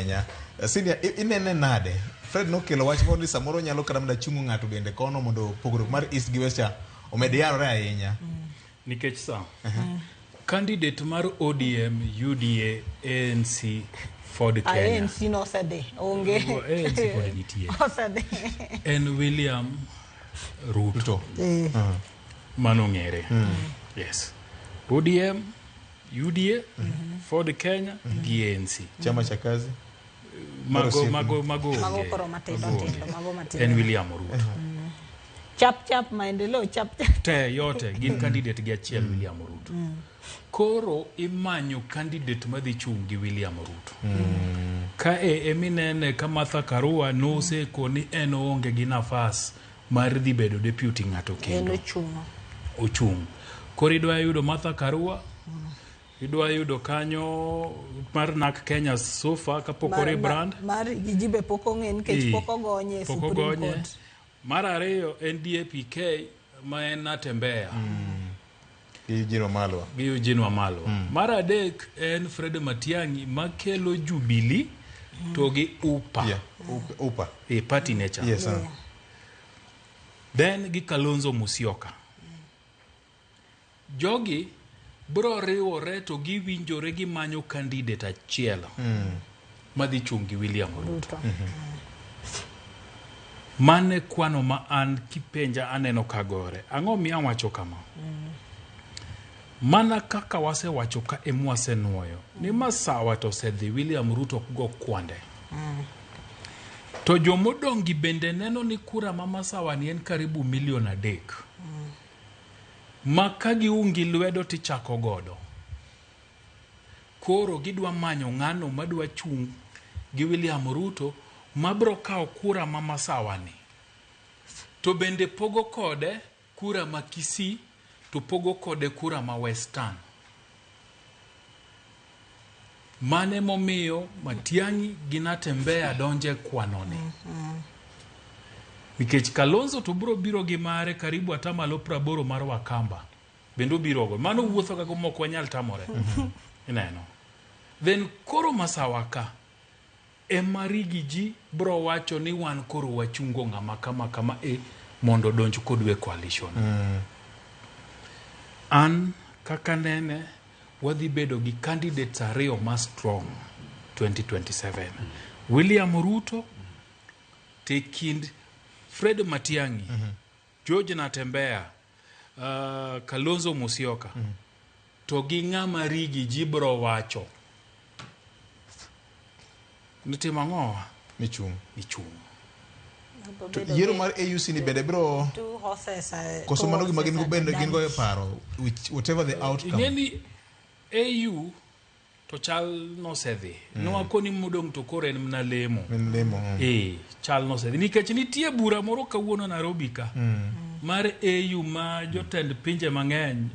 ahinya. Senior, inene nade? Fred nokelo wach moro ni samoro nyalo kata mana chungo ng'ato bende kono mondo pogruok mar East gi West cha omed yarore ahinya. Nikech sa. Candidate mar ODM, UDA, ANC, Ford Kenya. ANC no sede. Onge. ANC Ford nitie. Osede. En William Ruto. Mano ng'ere. Yes. ODM, UDA, Ford Kenya, ANC. Chama cha kazi. Mago koro matindo. En William Ruto. Chap maendeleo chap. Te yote gin candidate gi achiel William Ruto. Koro imanyo candidate madhi chung' gi William Ruto. Ka eminene ka Martha Karua nose koni en onge gi nafas mar dhi bedo deputy ng'ato kendo. Ochung'. Koro idwa yudo Martha Karua, idwa yudo kanyo mar NARC Kenya sofa kapokore brand. Mar gijibe poko ng'en kech poko gonye Supreme Court. Mar ariyo en DAPK ma en Natembeya. Eugene Wamalwa. Mar adek en Fred Matiang'i makelo Jubilee to gi UPA. UPA. Party nature. Yes, Then gi Kalonzo Musyoka. Jogi bro riwore to gi winjore gi manyo candidate achiel. Madhi chung' gi William Ruto. Mane kwano ma an kipenja aneno kagore. Ang'o miya wacho kama? Mana kaka wase wacho ka emwase nuoyo. Ni masawa to sedhi William Ruto go kwande. To jomodongi bende neno ni kura ma masawa ni en karibu 3 million. Maka giungi lwedo tichako godo. Koro gidwa manyo ng'ano madwa chung' gi William Ruto mabro kao kura ma masawa ni. To bende pogo kode kura ma Kisii, to pogo kode kura ma Western. Mane momiyo Matiang'i gi Natembeya donje kwanone. Nikech Kalonzo to biro gi mare karibu atamalo 80 mar Wakamba. Bendo biro go. Mano wuotho ka moko wanyal tamore. Ineno. Then koro masawa ka emarigi ji bro wacho ni wan koro wachungo ng'ama kama mondo donj kodwe coalition. An kaka nene wadhi bedo gi candidates ariyo ma strong 2027. William Ruto te kind Fred Matiang'i, George Natembeya, Kalonzo Musyoka, to gi ng'ama rigi ji bro wacho. Nitima ng'owa? Ni chung'. To yiero mar AUC ni bende bro koso mano gima gin go bende gin go e paro whatever the outcome. Ingeni AU to chal no sedhi. No akoni modong to kore en mna lemo. Chal no sedhi. Nikech nitie bura moro kawuono Nairobi ka. Mar AU ma jotend pinje mang'eny